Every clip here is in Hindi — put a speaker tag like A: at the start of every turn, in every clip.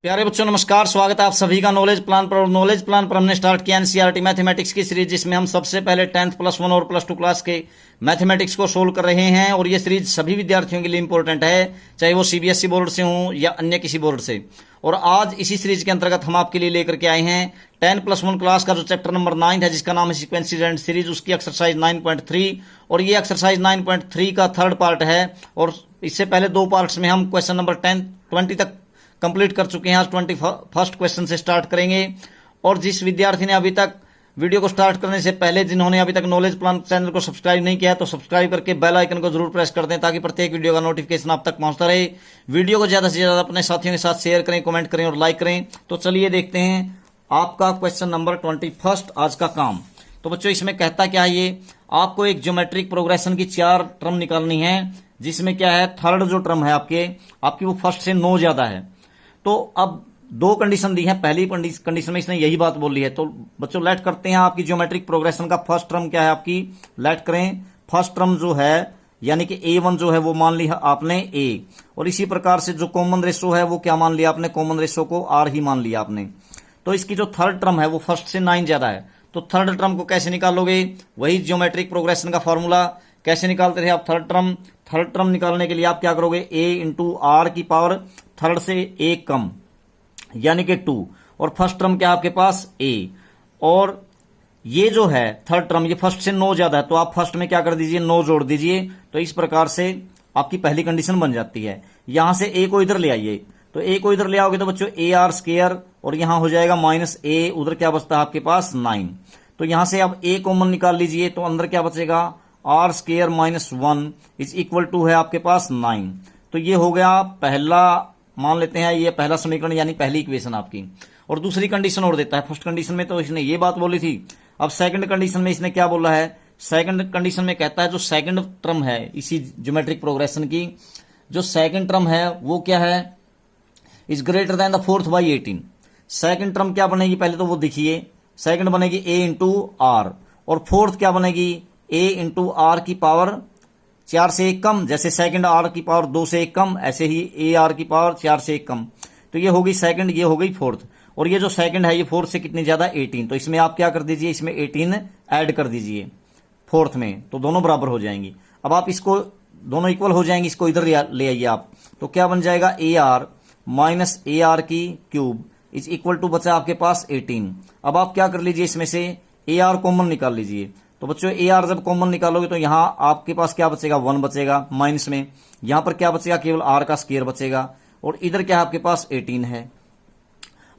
A: प्यारे बच्चों नमस्कार, स्वागत है आप सभी का नॉलेज प्लान पर। नॉलेज प्लान पर हमने स्टार्ट किया एनसीईआरटी मैथमेटिक्स की सीरीज, जिसमें हम सबसे पहले 10th +1 और +2 क्लास के मैथमेटिक्स को सोल्व कर रहे हैं। और ये सीरीज सभी विद्यार्थियों के लिए इंपॉर्टेंट है, चाहे वो सीबीएसई बोर्ड से हों या अन्य किसी बोर्ड से। और आज इसी सीरीज के अंतर्गत हम आपके लिए लेकर के आए हैं 10 +1 क्लास का जो चैप्टर नंबर 9 है, जिसका नाम है सीक्वेंसेस एंड सीरीज, उसकी एक्सरसाइज 9.3। और ये एक्सरसाइज 9.3 का थर्ड पार्ट है। और इससे पहले दो पार्ट्स में हम क्वेश्चन नंबर 20 तक कंप्लीट कर चुके हैं। आज 21st क्वेश्चन से स्टार्ट करेंगे। और जिस विद्यार्थी ने अभी तक वीडियो को स्टार्ट करने से पहले, जिन्होंने अभी तक नॉलेज प्लान चैनल को सब्सक्राइब नहीं किया है, तो सब्सक्राइब करके बेल आइकन को जरूर प्रेस कर दें, ताकि प्रत्येक वीडियो का नोटिफिकेशन आप तक पहुंचता रहे। वीडियो को ज्यादा से ज्यादा अपने साथियों के साथ शेयर करें, कमेंट करें और लाइक करें। तो चलिए देखते हैं आपका क्वेश्चन नंबर 21 आज का काम। तो बच्चों इसमें कहता क्या है, ये आपको एक ज्योमेट्रिक प्रोग्रेशन की 4 टर्म निकालनी है, जिसमें क्या है, थर्ड जो टर्म है आपकी वो फर्स्ट से 9 ज्यादा है। तो अब दो कंडीशन दी है। पहली कंडीशन में इसने यही बात बोली है। तो बच्चों लेट करते हैं आपकी ज्योमेट्रिक प्रोग्रेशन का फर्स्ट टर्म क्या है आपकी, लेट करें। फर्स्ट टर्म जो है यानी कि A1 जो है वो मान लिया आपने A, और इसी प्रकार से जो कॉमन रेशो है वो क्या मान लिया आपने, कॉमन रेशो को R ही मान लिया आपने। तो इसकी जो थर्ड टर्म है वो फर्स्ट से 9 ज्यादा है। तो थर्ड टर्म को कैसे निकालोगे, वही ज्योमेट्रिक प्रोग्रेशन का फॉर्मूला। कैसे निकालते थे आप थर्ड टर्म निकालने के लिए आप क्या करोगे, A इंटू R की पावर थर्ड से 1 कम यानी कि 2, और फर्स्ट टर्म क्या आपके पास A। और ये जो है थर्ड टर्म, ये फर्स्ट से 9 ज्यादा है, तो आप फर्स्ट में क्या कर दीजिए, 9 जोड़ दीजिए। तो इस प्रकार से आपकी पहली कंडीशन बन जाती है। यहां से A को इधर ले आइए, तो A को इधर ले आओगे तो बच्चों AR स्क्वायर, और यहां हो जाएगा -A, उधर क्या बचता है आपके पास 9। तो यहां से आप A कॉमन निकाल लीजिए, तो अंदर क्या बचेगा, R square -1 is equal to है आपके पास 9। तो ये हो गया पहला, मान लेते हैं ये पहला समीकरण यानी पहली इक्वेशन आपकी। और दूसरी कंडीशन और देता है। फर्स्ट कंडीशन में तो इसने ये बात बोली थी। अब सेकंड कंडीशन में इसने क्या बोला है, सेकंड कंडीशन में कहता है जो सेकंड टर्म है इसी ज्योमेट्रिक प्रोग्रेशन की, जो सेकंड टर्म है वो क्या है, is greater than the fourth by 18। Second term क्या बनेगी पहले तो वो देखिए, सेकंड बनेगी A इंटू R, और फोर्थ क्या बनेगी A इंटू R की पावर 4 से 1 कम। जैसे सेकंड R की पावर 2 से 1 कम, ऐसे ही AR की पावर 4 से 1 कम। तो ये होगी सेकंड, ये हो गई फोर्थ। और ये जो सेकंड है ये फोर्थ से कितनी ज्यादा, 18। तो इसमें आप क्या कर दीजिए, इसमें 18 ऐड कर दीजिए फोर्थ में, तो दोनों बराबर हो जाएंगी। अब आप इसको, दोनों इक्वल हो जाएंगी, इसको इधर ले आइए आप। तो क्या बन जाएगा, AR माइनस AR की क्यूब इज इक्वल टू बचा आपके पास 18। अब आप क्या कर लीजिए, इसमें से AR कॉमन निकाल लीजिए। तो बच्चों AR जब कॉमन निकालोगे तो यहां आपके पास क्या बचेगा, 1 बचेगा माइनस में। यहां पर क्या बचेगा, केवल R का स्क्वायर बचेगा। और इधर क्या आपके पास 18 है।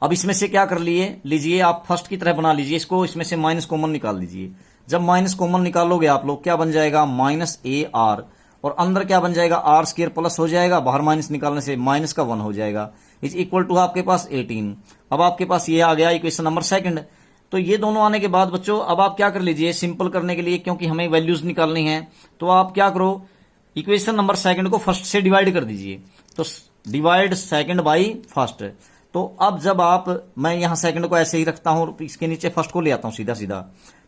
A: अब इसमें से क्या कर लीजिए आप फर्स्ट की तरह बना लीजिए इसको, इसमें से माइनस कॉमन निकाल लीजिए। जब माइनस कॉमन निकालोगे आप लोग, क्या बन जाएगा, -AR, और अंदर क्या बन जाएगा, R स्क्वायर प्लस हो जाएगा, बाहर माइनस निकालने से माइनस का 1 हो जाएगा, इज इक्वल टू आपके पास 18। अब आपके पास ये आ गया इक्वेशन नंबर सेकंड। तो ये दोनों आने के बाद बच्चों अब आप क्या कर लीजिए, सिंपल करने के लिए, क्योंकि हमें वैल्यूज निकालनी है, तो आप क्या करो, इक्वेशन नंबर सेकंड को फर्स्ट से डिवाइड कर दीजिए। तो डिवाइड सेकंड बाई फर्स्ट। तो अब जब आप, मैं यहां सेकंड को ऐसे ही रखता हूं, इसके नीचे फर्स्ट को ले आता हूं सीधा सीधा।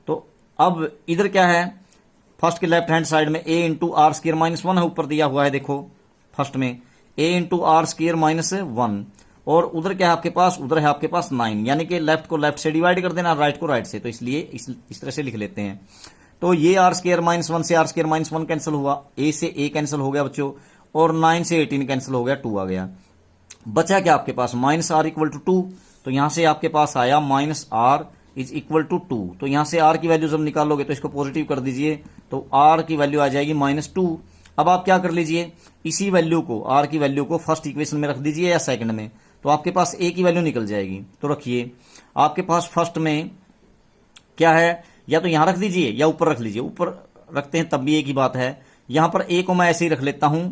A: तो अब इधर क्या है, फर्स्ट के लेफ्ट हैंड साइड में A इंटू R स्क्वायर -1 है, ऊपर दिया हुआ है देखो फर्स्ट में A इंटू R स्क्वायर -1, और उधर क्या है आपके पास, उधर है आपके पास 9, यानी कि लेफ्ट को लेफ्ट से डिवाइड कर देना, राइट को राइट से। तो इसलिए इस तरह से लिख लेते हैं। तो ये R स्क्वायर -1 से R स्क्वायर -1 कैंसिल हुआ, A से A कैंसिल हो गया बच्चों, और 9 से 18 कैंसिल हो गया, 2 आ गया। बचा क्या आपके पास, -R इक्वल टू 2। तो यहां से आपके पास आया -R इज इक्वल टू 2। तो यहां से R की वैल्यू जब निकालोगे तो इसको पॉजिटिव कर दीजिए, तो R की वैल्यू आ जाएगी -2। अब आप क्या कर लीजिए, इसी वैल्यू को, R की वैल्यू को फर्स्ट इक्वेशन में रख दीजिए या सेकंड में, तो आपके पास A की वैल्यू निकल जाएगी। तो रखिए, आपके पास फर्स्ट में क्या है, या तो यहां रख दीजिए या ऊपर रख लीजिए। ऊपर रखते हैं तब भी एक ही बात है। यहां पर A को मैं ऐसे ही रख लेता हूं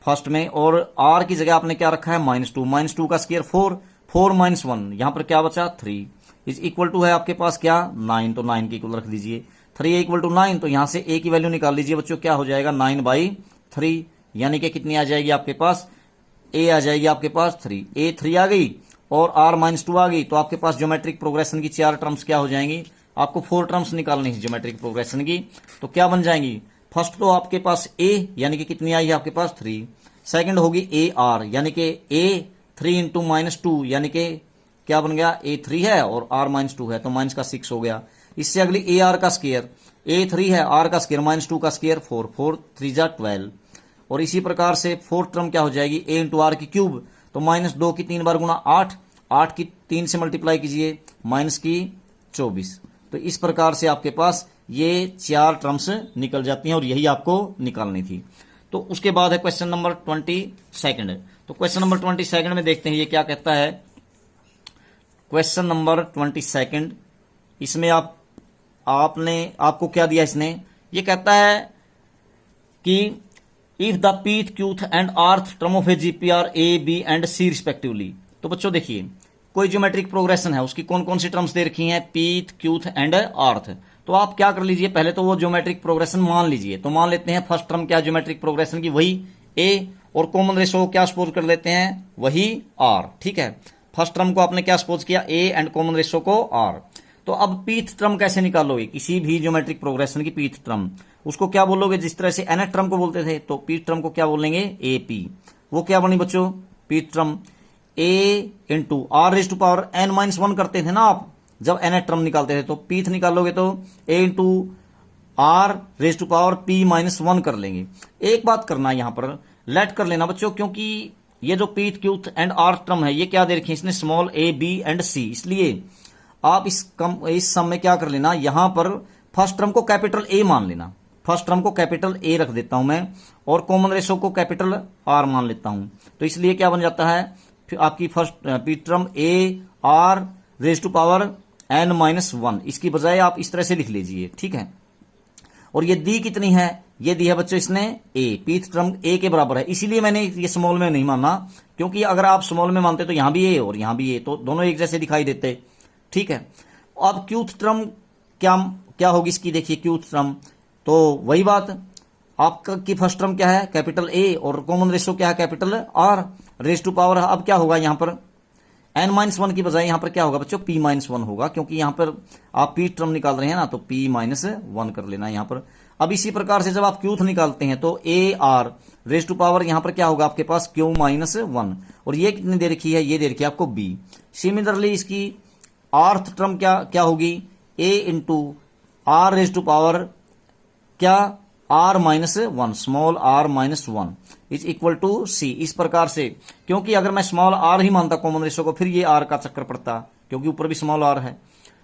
A: फर्स्ट में, और R की जगह आपने क्या रखा है, -2 का स्क्वायर 4 -1, यहां पर क्या बचा 3 इज इक्वल टू है आपके पास क्या 9। तो 9 के इक्वल रख दीजिए, 3 इक्वल टू 9। तो यहां से A की वैल्यू निकाल लीजिए बच्चों, क्या हो जाएगा 9/3, यानी कि कितनी आ जाएगी आपके पास, A आ जाएगी आपके पास 3, A 3 आ गई और R -2 आ गई। तो आपके पास ज्योमेट्रिक प्रोग्रेशन की 4 टर्म्स क्या हो जाएंगी, आपको 4 टर्म्स निकालनी है ज्योमेट्रिक प्रोग्रेशन की। तो क्या बन जाएंगी, फर्स्ट तो आपके पास A यानी कि कितनी आई है आपके पास 3, सेकंड होगी AR यानी कि A 3 इंटू -2 यानी कि क्या बन गया, A3 है और R -2 है तो माइनस का 6 हो गया। इससे अगली AR का स्क्वायर, A3 है, R का स्क्वायर -2 का स्क्वायर 4, 4 3 जा 12। और इसी प्रकार से फोर्थ टर्म क्या हो जाएगी, A इंटू आर की क्यूब, तो -2 की 3 बार गुना 8, 8 की 3 से मल्टीप्लाई कीजिए माइनस की 24। तो इस प्रकार से आपके पास ये 4 टर्म्स निकल जाती हैं और यही आपको निकालनी थी। तो उसके बाद है क्वेश्चन नंबर 22। तो क्वेश्चन नंबर 22 में देखते हैं ये क्या कहता है। क्वेश्चन नंबर 22, इसमें आपको क्या दिया इसने, ये कहता है कि if the pth qth and rth term of a GP are a b and c respectively. तो बच्चों देखिए कोई ज्योमेट्रिक प्रोग्रेशन है, उसकी कौन कौन सी टर्म्स दे रखी हैं, पीथ क्यूथ एंड आर्थ। तो आप क्या कर लीजिए, पहले तो वो ज्योमेट्रिक प्रोग्रेशन मान लीजिए। तो मान लेते हैं फर्स्ट टर्म क्या ज्योमेट्रिक प्रोग्रेशन की, वही ए, और कॉमन रेशो क्या सपोज कर लेते हैं, वही आर। ठीक है, फर्स्ट टर्म को आपने क्या सपोज किया, ए, एंड कॉमन रेशो को आर। तो अब पीथ टर्म कैसे निकालोगे, किसी भी ज्योमेट्रिक प्रोग्रेशन की पीथ टर्म, उसको क्या बोलोगे, जिस तरह से nth टर्म को बोलते थे तो पीथ टर्म को क्या बोलेंगे, ए पी। वो क्या बनी बच्चों, pth term a into are raise to power n-1 करते थे ना आप जब nth टर्म निकालते थे। तो पीथ निकालोगे तो A into are raise to power p-1 कर लेंगे। एक बात करना यहां पर लेट कर लेना बच्चों, क्योंकि ये जो pith qth and are term है ये क्या दे रखी है इसने, small a b and c, इसलिए आप इस सम में क्या कर लेना, यहां पर फर्स्ट टर्म को कैपिटल ए मान लेना। फर्स्ट टर्म को कैपिटल ए रख देता हूं मैं और कॉमन रेशो को कैपिटल आर मान लेता हूं। तो इसलिए क्या बन जाता है, फिर आपकी first pth term a r raise to power n-1, इसकी बजाय आप इस तरह से लिख लीजिए। ठीक है, और ये दी कितनी है, ये दी है बच्चों इसने ए, पीथ टर्म ए के बराबर है, इसीलिए मैंने ये स्मॉल में नहीं माना, क्योंकि अगर आप स्मॉल में मानते तो यहां भी ए और यहां भी ए, तो दोनों एक जैसे दिखाई देते। ठीक है, अब क्यूथ टर्म क्या होगी इसकी, देखिए क्यूथ टर्म तो वही बात, आपका की फर्स्ट टर्म क्या है, कैपिटल ए, और कॉमन रेशो क्या है, capital R raise to power. अब क्या होगा यहां पर n-1 की बजाय यहां पर क्या होगा बच्चों, p-1 होगा, क्योंकि यहां पर आप पी टर्म निकाल रहे हैं ना, तो p-1 कर लेना यहां पर। अब इसी प्रकार से जब आप क्यूथ निकालते हैं तो a r raise to power यहां पर क्या होगा आपके पास, q-1, और ये कितनी दे रखी है, ये दे रखी है आपको b। सिमिलरली इसकी आर्थ टर्म क्या होगी, a into are raise to power क्या, r-1, small r-1 is equal to c। इस प्रकार से, क्योंकि अगर मैं स्मॉल r ही मानता कॉमन रेशो को, फिर ये r का चक्कर पड़ता, क्योंकि ऊपर भी स्मॉल r है।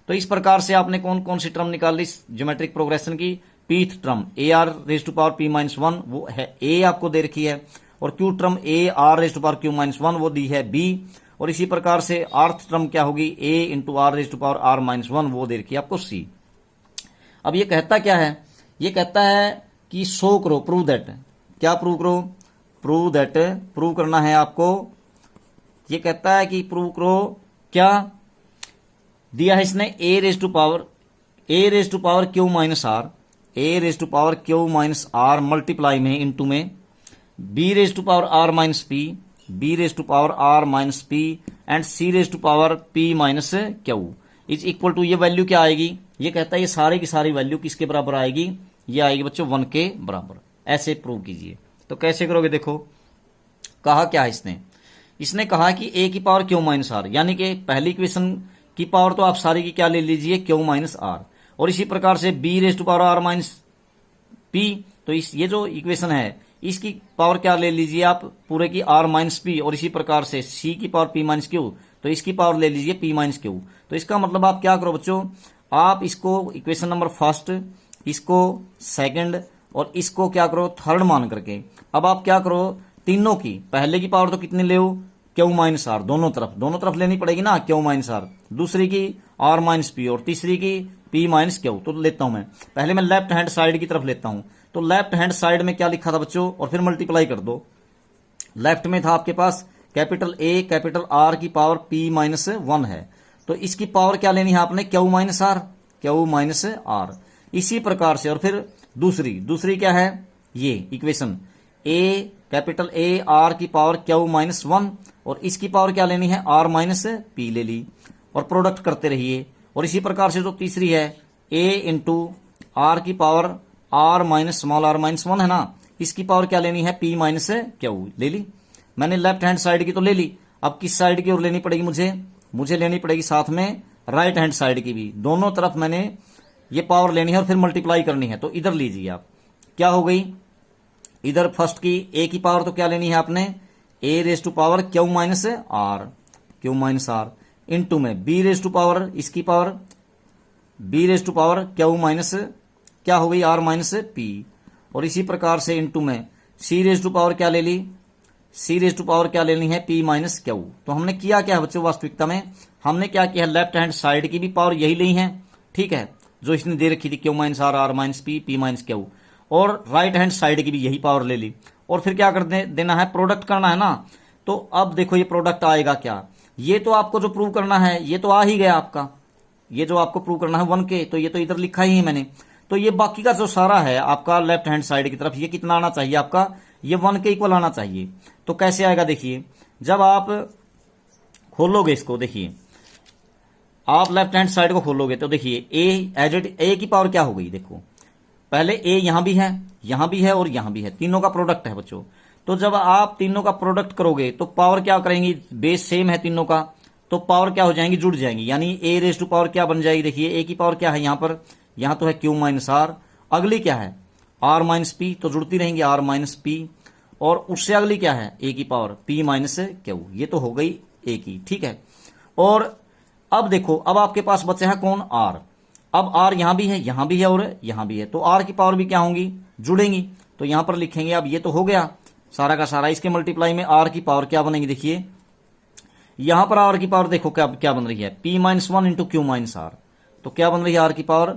A: तो इस प्रकार से आपने कौन कौन सी टर्म निकाल ली ज्योमेट्रिक प्रोग्रेशन की, pth term a r raise to power p-1 वो है a आपको दे रखी है, और q term a r raise to power q-1 वो दी है b, और इसी प्रकार से आर्थ टर्म क्या होगी, a into are raise to power r-1 वो दे रखी है आपको c। अब ये कहता क्या है, ये कहता है कि शो करो, प्रूव दैट, क्या प्रूव करो, प्रूव दैट, प्रूव करना है आपको। ये कहता है कि प्रूव करो, क्या दिया है इसने, a raise to power q-r, a raise to power q-r मल्टीप्लाई में इंटू में b raise to power r-p, b raise to power r-p and c raise to power p-q is equal to, ये वैल्यू क्या आएगी, ये कहता है ये सारे की सारी वैल्यू किसके बराबर आएगी, ये आएगी बच्चों 1 के बराबर। ऐसे प्रूव कीजिए। तो कैसे करोगे, देखो कहा क्या है इसने कहा कि a की पावर q-r, यानी कि पहली इक्वेशन की पावर तो आप सारी की क्या ले लीजिए, q-r, और इसी प्रकार से b raise to power r-p, तो ये जो इक्वेशन है इसकी पावर क्या ले लीजिए आप, पूरे की r-p, और इसी प्रकार से c की पावर p-q, तो इसकी पावर ले लीजिए p-q। तो इसका मतलब आप क्या करो बच्चों, आप इसको इक्वेशन नंबर फर्स्ट, इसको सेकंड, और इसको क्या करो थर्ड मान करके। अब आप क्या करो, तीनों की पहले की पावर तो कितनी ले, q-r, दोनों तरफ लेनी पड़ेगी ना q-r, दूसरी की r-p, और तीसरी की p-q। तो लेता हूं मैं, पहले मैं लेफ्ट हैंड साइड की तरफ लेता हूं। तो लेफ्ट हैंड साइड में क्या लिखा था बच्चों, और फिर मल्टीप्लाई कर दो। लेफ्ट में था आपके पास कैपिटल A कैपिटल R की पावर p-1 है, तो इसकी पावर क्या लेनी है आपने, q-r। इसी प्रकार से, और फिर दूसरी क्या है, ये equation A capital A R की पावर q-1, और इसकी पावर क्या लेनी है, r-p ले ली, और प्रोडक्ट करते रहिए। और इसी प्रकार से जो तीसरी है A इंटू R की पावर r-1 है ना, इसकी पावर क्या लेनी है, p-q ले ली। मैंने लेफ्ट हैंड साइड की तो ले ली, अब किस साइड की ओर लेनी पड़ेगी मुझे लेनी पड़ेगी साथ में राइट हैंड साइड की भी। दोनों तरफ मैंने ये पावर लेनी है और फिर मल्टीप्लाई करनी है। तो इधर लीजिए आप, क्या हो गई, इधर फर्स्ट की ए की पावर तो क्या लेनी है आपने, A raise to power Q minus R into में बी रेज टू पावर, इसकी power B raise to power Q minus क्या हो गई, आर माइनस पी। और इसी प्रकार से इनटू में सी रेज टू पावर क्या ले ली, सी रेज टू पावर क्या लेनी है, पी माइनस क्यू। तो हमने किया क्या है बच्चों, वास्तविकता में हमने क्या किया, लेफ्ट हैंड साइड की भी पावर यही ली है, ठीक है, जो इसने दे रखी थी q minus r, r minus p, p minus q, और राइट हैंड साइड की भी यही पावर ले ली। और फिर क्या कर देना है, प्रोडक्ट करना है ना। तो अब देखो ये प्रोडक्ट आएगा क्या, ये तो आपको जो प्रूव करना है ये तो आ ही गया आपका, ये जो आपको प्रूव करना है 1K, तो ये तो इधर लिखा ही है मैंने। तो ये बाकी का जो सारा है आपका लेफ्ट हैंड साइड की तरफ, ये कितना आना चाहिए आपका, ये 1K इक्वल आना चाहिए। तो कैसे आएगा देखिए, जब आप खोलोगे इसको, देखिए आप लेफ्ट हैंड साइड को खोलोगे तो देखिए ए की पावर क्या हो गई, देखो पहले ए यहां भी है, यहां भी है और यहां भी है, तीनों का प्रोडक्ट है बच्चों। तो जब आप तीनों का प्रोडक्ट करोगे तो पावर क्या करेंगी, बेस सेम है तीनों का, तो पावर क्या हो जाएंगी, जुड़ जाएंगी, यानी ए रेज टू पावर क्या बन जाएगी, देखिए ए की पावर क्या है यहां पर, यहां तो है क्यू माइनस आर, अगली क्या है आर माइनस पी, तो जुड़ती रहेंगी आर माइनस पी, और उससे अगली क्या है ए की पावर पी माइनस क्यू, ये तो हो गई ए की, ठीक है। और अब देखो, अब आपके पास बचे हैं कौन, आर। अब आर यहां भी है, यहां भी है और यहां भी है, तो आर की पावर भी क्या होंगी, जुड़ेंगी। तो यहां पर लिखेंगे, अब ये तो हो गया सारा का सारा, इसके मल्टीप्लाई में आर की पावर क्या बनेगी, देखिए यहां पर आर की पावर देखो क्या क्या बन रही है, p minus one into q minus r. तो क्या बन रही है आर की power,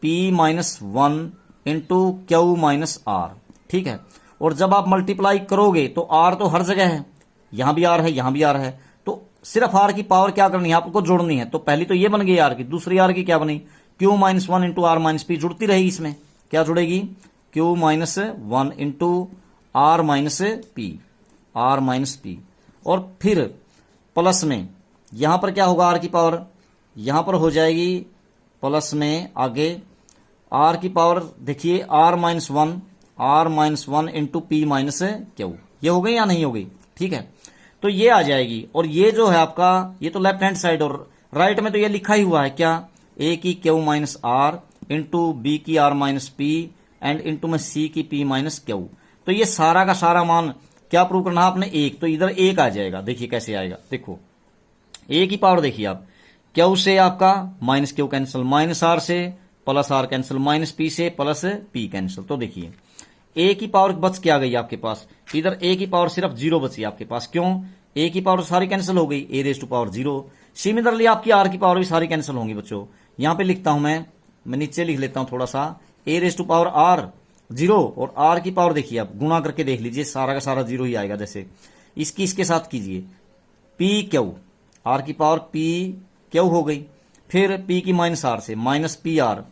A: P minus one into q minus r, ठीक है। और जब आप मल्टीप्लाई करोगे तो आर तो हर जगह है, यहां भी आर है, यहां भी आर है, तो सिर्फ आर की पावर क्या करनी है आपको, जोड़नी है। तो पहली तो ये बन गई आर की, दूसरी आर की क्या बनी, Q minus one into R minus P, जुड़ती रहेगी इसमें, क्या जुड़ेगी, Q minus one into R minus P, R minus P. और फिर प्लस में यहां पर क्या होगा, आर की पावर यहां पर हो जाएगी प्लस में आगे आर की पावर, देखिए r minus one into p minus q, ये हो गई या नहीं हो गई, ठीक है। तो ये आ जाएगी, और ये जो है आपका, ये तो लेफ्ट हैंड साइड, और राइट में तो ये लिखा ही हुआ है क्या, ए की Q minus R into B की R minus P and into में सी की पी माइनस क्यू। तो ये सारा का सारा मान क्या प्रूव करना है आपने, एक, तो इधर एक आ जाएगा। देखिए कैसे आएगा, देखो ए की पावर देखिए आप, क्यू से आपका minus Q cancel, minus R से plus R cancel, minus P से प्लस पी कैंसिल। तो देखिए ए की पावर बच क्या गई आपके पास, इधर ए की पावर सिर्फ 0 बची आपके पास, क्यों, ए की पावर सारी कैंसिल हो गई, ए रेज टू पावर 0। सिमिलरली आपकी आर की पावर भी सारी कैंसिल होंगी बच्चों। यहां पे लिखता हूं मैं नीचे लिख लेता हूं थोड़ा सा, ए रेज टू पावर आर 0, और आर की पावर देखिए आप गुणा करके देख लीजिए, सारा का सारा 0 ही आएगा। जैसे इसकी इसके साथ कीजिए, पी क्यू, आर की पावर पी क्यू हो गई, फिर पी की माइनस आर से माइनस पी आर,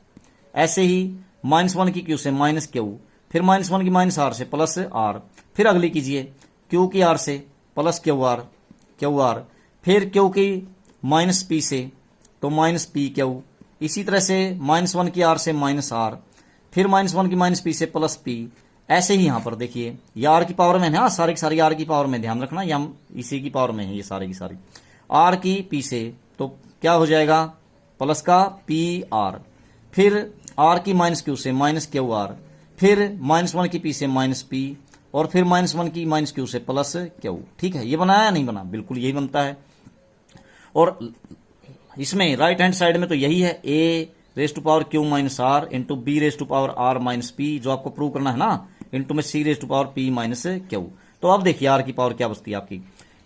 A: ऐसे ही माइनस वन की क्यू से माइनस क्यू, फिर माइनस वन की माइनस आर से प्लस आर, फिर अगली कीजिए क्यू की आर से प्लस क्यू आर, फिर क्यू की माइनस पी से तो माइनस पी क्यू, इसी तरह से माइनस वन की आर से माइनस आर, फिर माइनस वन की माइनस पी से प्लस पी, ऐसे ही यहां पर देखिए ये आर की पावर में है, हाँ सारी की सारी आर की पावर में, ध्यान रखना या इसी की पावर में है ये सारी की सारी, आर की पी से तो क्या हो जाएगा प्लस का पी आर, फिर आर की माइनस क्यू से माइनस क्यू आर, फिर माइनस वन की पी से माइनस पी, और फिर माइनस वन की माइनस क्यू से प्लस क्यू। ठीक है, ये बनाया या नहीं बना, बिल्कुल यही बनता है। और इसमें राइट हैंड साइड में तो यही है, A raise to power Q minus R into B raise to power R minus P, जो आपको प्रूव करना है ना, इंटू में C raise to power P minus Q. तो अब देखिए आर की पावर क्या बचती है आपकी,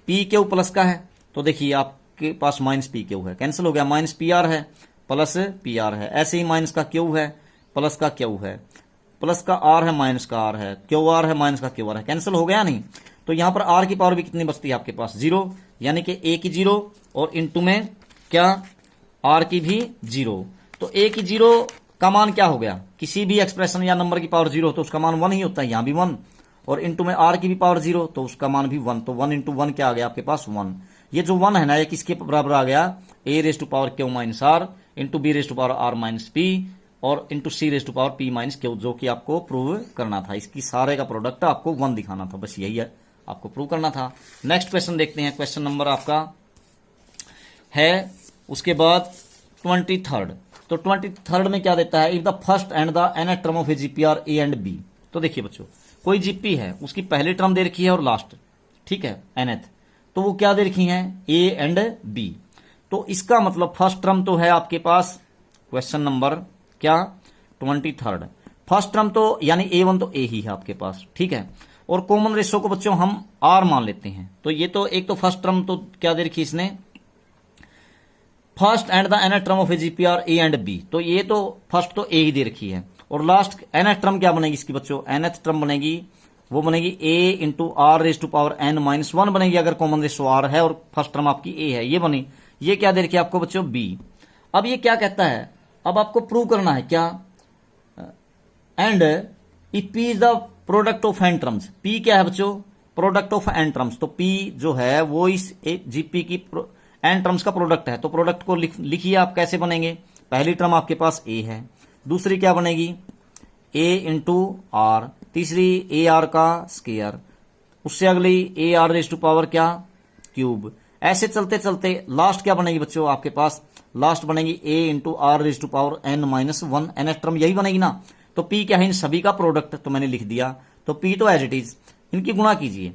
A: पी क्यू प्लस का है, तो देखिए आपके पास माइनस पी क्यू है, कैंसिल हो गया, माइनस पी आर है प्लस पी आर है, ऐसे ही माइनस का क्यू है प्लस का क्यू है, प्लस का आर है माइनस का आर है, क्यू आर है माइनस का क्यू आर है, कैंसिल हो गया नहीं। तो यहां पर आर की पावर भी कितनी बचती है आपके पास, 0, यानी कि ए की 0 और इंटू में क्या आर की भी 0। तो ए की 0 का मान क्या हो गया, किसी भी एक्सप्रेशन या नंबर की पावर 0 तो उसका मान 1 ही होता है, यहां भी 1, और इंटू में आर की भी पावर 0 तो उसका मान भी 1, तो 1 इंटू 1 क्या आ गया आपके पास 1। ये जो 1 है ना, ये किसके बराबर आ गया, A raise to power Q minus R into B raise to power R minus P और into C raise to power P minus Q, जो कि आपको प्रूव करना था। इसकी सारे का प्रोडक्ट आपको 1 दिखाना था, बस यही है आपको प्रूव करना था। नेक्स्ट क्वेश्चन देखते हैं। क्वेश्चन नंबर आपका है उसके बाद 23rd। तो 23rd में क्या देता है, if the first and the nth term of a GP are a and b. तो देखिए बच्चों, कोई जीपी है, उसकी पहली टर्म दे रखी है और लास्ट, ठीक है, nth, तो वो क्या दे रखी है, ए एंड बी। तो इसका मतलब फर्स्ट टर्म तो है आपके पास क्वेश्चन नंबर क्या 23rd, फर्स्ट टर्म तो यानी A1 तो A ही है आपके पास, ठीक है। और कॉमन रेशो को बच्चों हम R मान लेते हैं। तो ये तो एक तो फर्स्ट टर्म तो क्या दे रखी इसने, first and the nth term of a GP are a and b. तो ये तो फर्स्ट तो ए ही दे रखी है और लास्ट nth टर्म क्या बनेगी इसकी बच्चों, nth टर्म बनेगी, वो बनेगी a into are raise to power n minus 1 बनेगी अगर कॉमन रेशो r है और फर्स्ट टर्म आपकी a है, ये बनी। ये क्या दे रखी है आपको बच्चों, b। अब ये क्या कहता है, अब आपको प्रूव करना है क्या, and if p is the product of n terms. p क्या है बच्चों, प्रोडक्ट ऑफ n टर्म्स। तो p जो है वो इस जीपी की n टर्म्स का प्रोडक्ट है। तो प्रोडक्ट को लिखिए आप, कैसे बनेंगे, पहली टर्म आपके पास a है, दूसरी क्या बनेगी a इंटू आर, तीसरी ए आर का स्केयर, उससे अगली a r raise to power क्या क्यूब। ऐसे चलते चलते लास्ट क्या बनेगी बच्चों आपके पास, लास्ट बनेगी a into are raise to power n minus 1, nth term यही बनेगी ना। तो p क्या है, इन सभी का प्रोडक्ट, तो मैंने लिख दिया। तो p तो एज इट इज, इनकी गुणा कीजिए,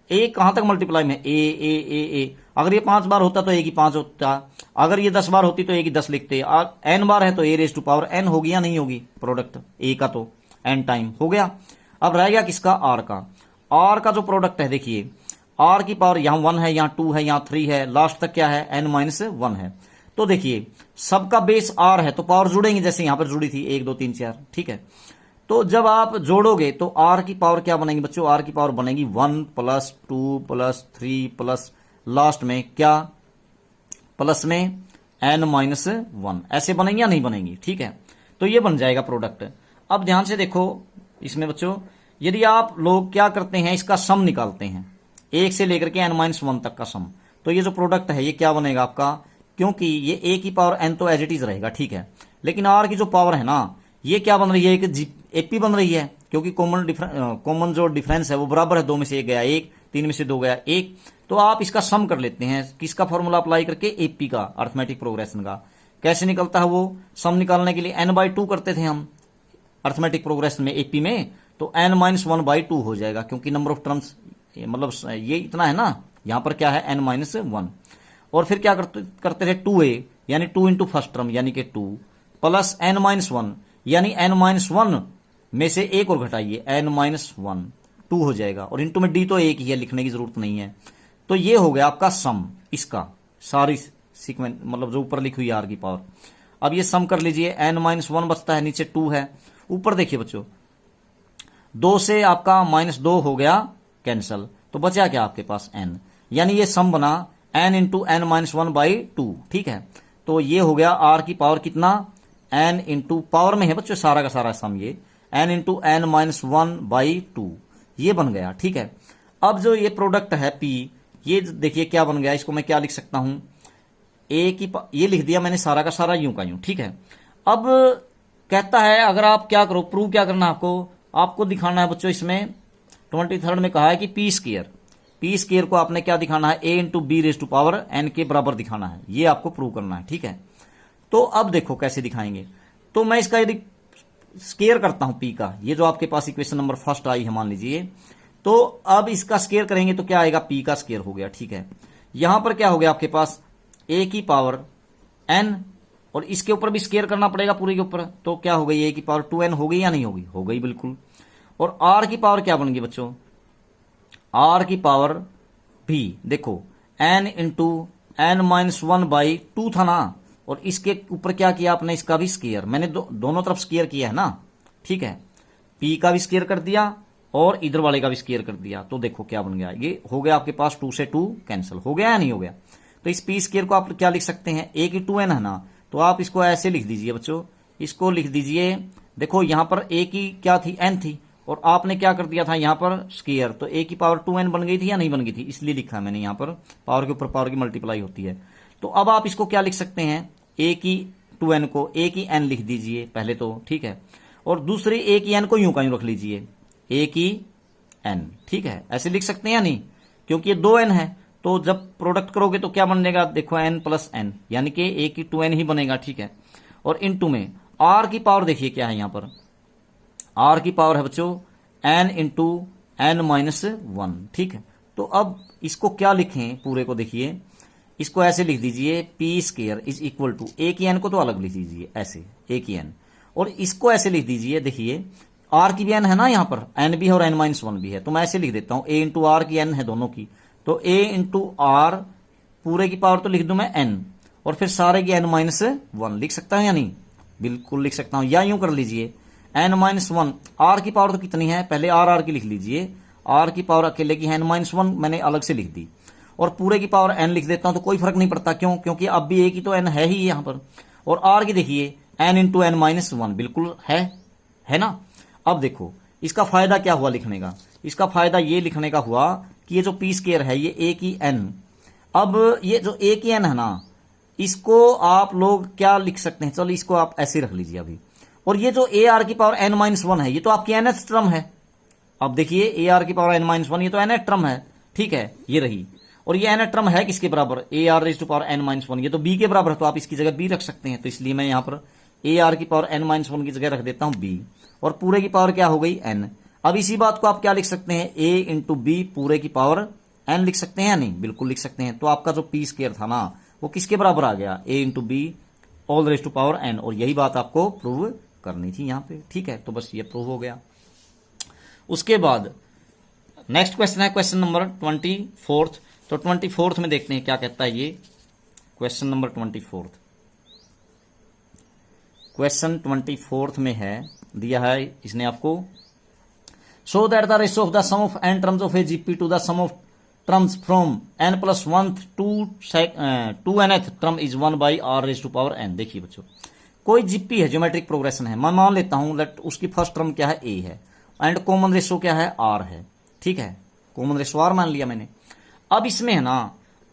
A: a कहां तक मल्टीप्लाई में, a अगर ये 5 बार होता तो a की 5 होता, अगर ये 10 बार होती तो a की 10 लिखते, n बार है तो a raise to power n होगी या नहीं होगी, प्रोडक्ट a का तो n टाइम हो गया। अब रह गया किसका, r का। r का जो प्रोडक्ट है देखिए, r की पावर यहां 1 है, यहां 2 है, यहां 3 है, लास्ट तक क्या है n माइनस 1 है। तो देखिए सबका बेस r है तो पावर जुड़ेंगे, जैसे यहां पर जुड़ी थी 1 2 3 4, ठीक है। तो जब आप जोड़ोगे तो r की पावर क्या बनेगी बच्चों, r की पावर बनेगी 1 प्लस 2 प्लस 3 प्लस लास्ट में क्या, प्लस में n माइनस 1, ऐसे बनेंगी या नहीं बनेंगी, ठीक है। तो ये बन जाएगा प्रोडक्ट। अब ध्यान से देखो इसमें बच्चों, यदि आप लोग क्या करते हैं, इसका सम निकालते हैं 1 से लेकर के n माइनस 1 तक का सम, तो ये जो प्रोडक्ट है ये क्या बनेगा आपका, क्योंकि ये a की पावर n तो एज इट इज रहेगा, ठीक है, लेकिन r की जो पावर है ना, ये क्या बन रही है, एक एपी बन रही है, क्योंकि कॉमन जो डिफरेंस है वो बराबर है, 2 में से 1 गया 1, 3 में से 2 गया 1। तो आप इसका सम कर लेते हैं, किसका फॉर्मूला अप्लाई करके, एपी का, अर्थमेटिक प्रोग्रेशन का। कैसे निकलता है वो, सम निकालने के लिए n/2 करते थे हम अर्थमेटिक प्रोग्रेशन में, एपी में, तो n माइनस 1/2 हो जाएगा, क्योंकि नंबर ऑफ टर्म्स मतलब ये इतना है ना, यहां पर क्या है n माइनस 1। और फिर क्या करते थे 2a यानी 2 इंटू फर्स्ट टर्म यानी कि 2 प्लस n माइनस 1 यानी n माइनस 1 में से एक और घटाइए n माइनस 1, 2 हो जाएगा, और इंटू में d तो एक ही है, लिखने की जरूरत नहीं है। तो ये हो गया आपका सम, इसका सारी सीक्वेंस मतलब जो ऊपर लिखी हुई r की पावर। अब ये सम कर लीजिए, n माइनस 1 बचता है, नीचे 2 है, ऊपर देखिए बच्चों 2 से आपका -2 हो गया कैंसल, तो बचा क्या आपके पास n, यानी ये सम बना n इंटू n माइनस 1/2, ठीक है। तो ये हो गया r की पावर कितना, n इंटू पावर में है बच्चों सारा का सारा सम, ये n इंटू n माइनस 1/2 ये बन गया, ठीक है। अब जो ये प्रोडक्ट है p, ये देखिए क्या बन गया, इसको मैं क्या लिख सकता हूं, ये लिख दिया मैंने सारा का सारा यूं का यूं, ठीक है। अब कहता है अगर आप क्या करो, प्रूव क्या करना है आपको दिखाना है बच्चों, इसमें 23rd में कहा है कि पी स्केयर को आपने क्या दिखाना है, a into B raise to power n के बराबर दिखाना है, ये आपको प्रूव करना है, ठीक है। तो अब देखो कैसे दिखाएंगे, तो मैं इसका यदि स्केयर करता हूं p का, ये जो आपके पास इक्वेशन नंबर फर्स्ट आई है मान लीजिए, तो अब इसका स्केयर करेंगे तो क्या आएगा, p का स्केयर हो गया, ठीक है। यहां पर क्या हो गया आपके पास a की पावर n, और इसके ऊपर भी स्केयर करना पड़ेगा पूरे के ऊपर, तो क्या हो गई, a की पावर 2n हो गई या नहीं होगी, हो गई बिल्कुल। और r की पावर क्या बन गई बच्चों, r की पावर भी देखो n इंटू n माइनस 1/2 था ना, और इसके ऊपर क्या किया आपने, इसका भी स्केयर, मैंने दोनों तरफ स्केयर किया है ना, ठीक है, p का भी स्केयर कर दिया और इधर वाले का भी स्केयर कर दिया। तो देखो क्या बन गया, ये हो गया आपके पास 2 से 2 कैंसिल हो गया या नहीं हो गया। तो इस p स्केयर को आप क्या लिख सकते हैं, a की 2n है ना, तो आप इसको ऐसे लिख दीजिए बच्चों, इसको लिख दीजिए, देखो यहां पर a की क्या थी, n थी, और आपने क्या कर दिया था यहां पर स्केयर, तो a की पावर 2n बन गई थी या नहीं बन गई थी, इसलिए लिखा मैंने यहां पर, पावर के ऊपर पावर की मल्टीप्लाई होती है। तो अब आप इसको क्या लिख सकते हैं, a की 2n को a की n लिख दीजिए पहले तो, ठीक है, और दूसरी a की n को यूं का यूं रख लीजिए, a की एन, ठीक है, ऐसे लिख सकते हैं या नहीं, क्योंकि ये 2n है, तो जब प्रोडक्ट करोगे तो क्या बनेगा, देखो n प्लस एन, यानी कि a की 2n ही बनेगा, ठीक है। और इनटू में r की पावर देखिए क्या है, यहां पर r की पावर है बच्चों n इंटू एन माइनस 1, ठीक है। तो अब इसको क्या लिखें पूरे को, देखिए इसको ऐसे लिख दीजिए, P square is equal to A की एन को तो अलग लिख दीजिए ऐसे, ए की एन, और इसको ऐसे लिख दीजिए, देखिए आर की भी एन है ना, यहां पर एन भी है और एन माइनस 1 भी है, तो मैं ऐसे लिख देता हूं, ए इंटू आर की एन है दोनों की, तो ए इंटू आर पूरे की पावर तो लिख दूं मैं एन, और फिर सारे की एन माइनस 1 लिख सकता हूं या नहीं, बिल्कुल लिख सकता हूं। या यूं कर लीजिए एन माइनस 1, आर की पावर तो कितनी है, पहले आर आर की लिख लीजिए, आर की पावर अकेले की एन माइनस 1 मैंने अलग से लिख दी, और पूरे की पावर एन लिख देता हूं, तो कोई फर्क नहीं पड़ता, क्यों, क्योंकि अब भी ए की तो एन है ही यहां पर, और आर की देखिए एन इंटू एन माइनस 1 बिल्कुल है ना। अब देखो इसका फायदा क्या हुआ लिखने का, इसका फायदा ये लिखने का हुआ कि ये जो पी स्केयर है ये ए की एन, अब ये जो ए की एन है ना, इसको आप लोग क्या लिख सकते हैं, चलो इसको आप ऐसे रख लीजिए अभी, और ये जो ए आर की पावर एन माइनस 1 है ये तो आपकी nth टर्म है, अब देखिए ए आर की पावर एन माइनस 1 ये तो nth टर्म है, ठीक है, ये रही, और ये nth टर्म है किसके बराबर, a r raise to power N minus 1, ये तो बी के बराबर है, तो आप इसकी जगह बी रख सकते हैं, तो इसलिए मैं यहां पर ए आर की पावर एन माइनस 1 की जगह रख देता हूं बी, और पूरे की पावर क्या हो गई एन। अब इसी बात को आप क्या लिख सकते हैं, ए इंटू बी पूरे की पावर एन लिख सकते हैं या नहीं, बिल्कुल लिख सकते हैं। तो आपका जो पी स्क्वायर था ना वो किसके बराबर आ गया, A into B all raise to power N, और यही बात आपको प्रूव करनी थी यहां पे, ठीक है, तो बस ये प्रूव हो गया। उसके बाद नेक्स्ट क्वेश्चन है क्वेश्चन नंबर 24, तो 24 में देखते हैं क्या कहता है ये क्वेश्चन नंबर 24। क्वेश्चन 24 में है, दिया है इसने आपको, show that the ratio of the sum of n terms of a GP to the sum of terms from n plus 1 to nth term is 1 by r raise to power n. देखिए बच्चों, कोई जीपी है, ज्योमेट्रिक प्रोग्रेशन है, मैं मान लेता हूं लेट उसकी फर्स्ट टर्म क्या है, ए है, एंड कॉमन रेशियो क्या है, आर है, ठीक है, कॉमन रेशियो आर मान लिया मैंने। अब इसमें है ना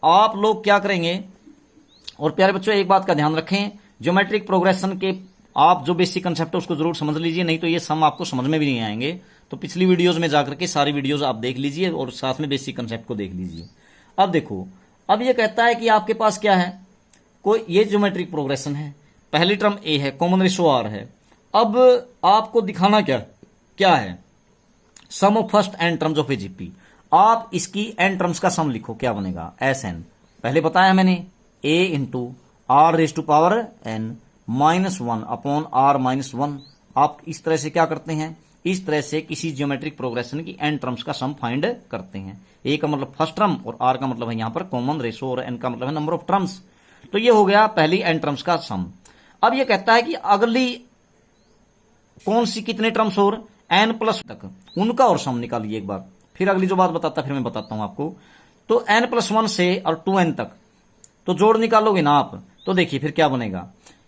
A: आप लोग क्या करेंगे, और प्यारे बच्चों एक बात का ध्यान रखें, ज्योमेट्रिक प्रोग्रेशन के आप जो बेसिक कंसेप्ट है उसको जरूर समझ लीजिए, नहीं तो ये सम आपको समझ में भी नहीं आएंगे। तो पिछली वीडियोस में जाकर के सारी वीडियोस आप देख लीजिए और साथ में बेसिक कंसेप्ट को देख लीजिए। अब देखो, अब ये कहता है कि आपके पास क्या है, कोई ये ज्योमेट्रिक प्रोग्रेशन है, पहली टर्म ए है, कॉमन रेशियो आर है। अब आपको दिखाना क्या है, sum of first N terms of a GP. आप इसकी एन टर्म्स का सम लिखो, क्या बनेगा, एस एन, पहले बताया मैंने, A into are raise to power N minus 1 upon R minus 1। आप इस तरह से क्या करते हैं, इस तरह से किसी ज्योमेट्रिक प्रोग्रेशन की एन टर्म्स का सम फाइंड करते हैं। ए का मतलब फर्स्ट टर्म और आर का मतलब है यहां पर कॉमन रेशियो और एन का मतलब है नंबर ऑफ टर्म्स। तो ये हो गया पहली एन टर्म्स का सम। अब ये कहता है कि अगली कौन सी कितने टर्म्स और एन प्लस तक उनका और सम निकालिए एक बार, फिर अगली जो बात बताता फिर मैं बताता हूं आपको। तो एन प्लस 1 से और 2n तक तो जोड़ निकालोगे ना आप, तो देखिए फिर क्या बनेगा,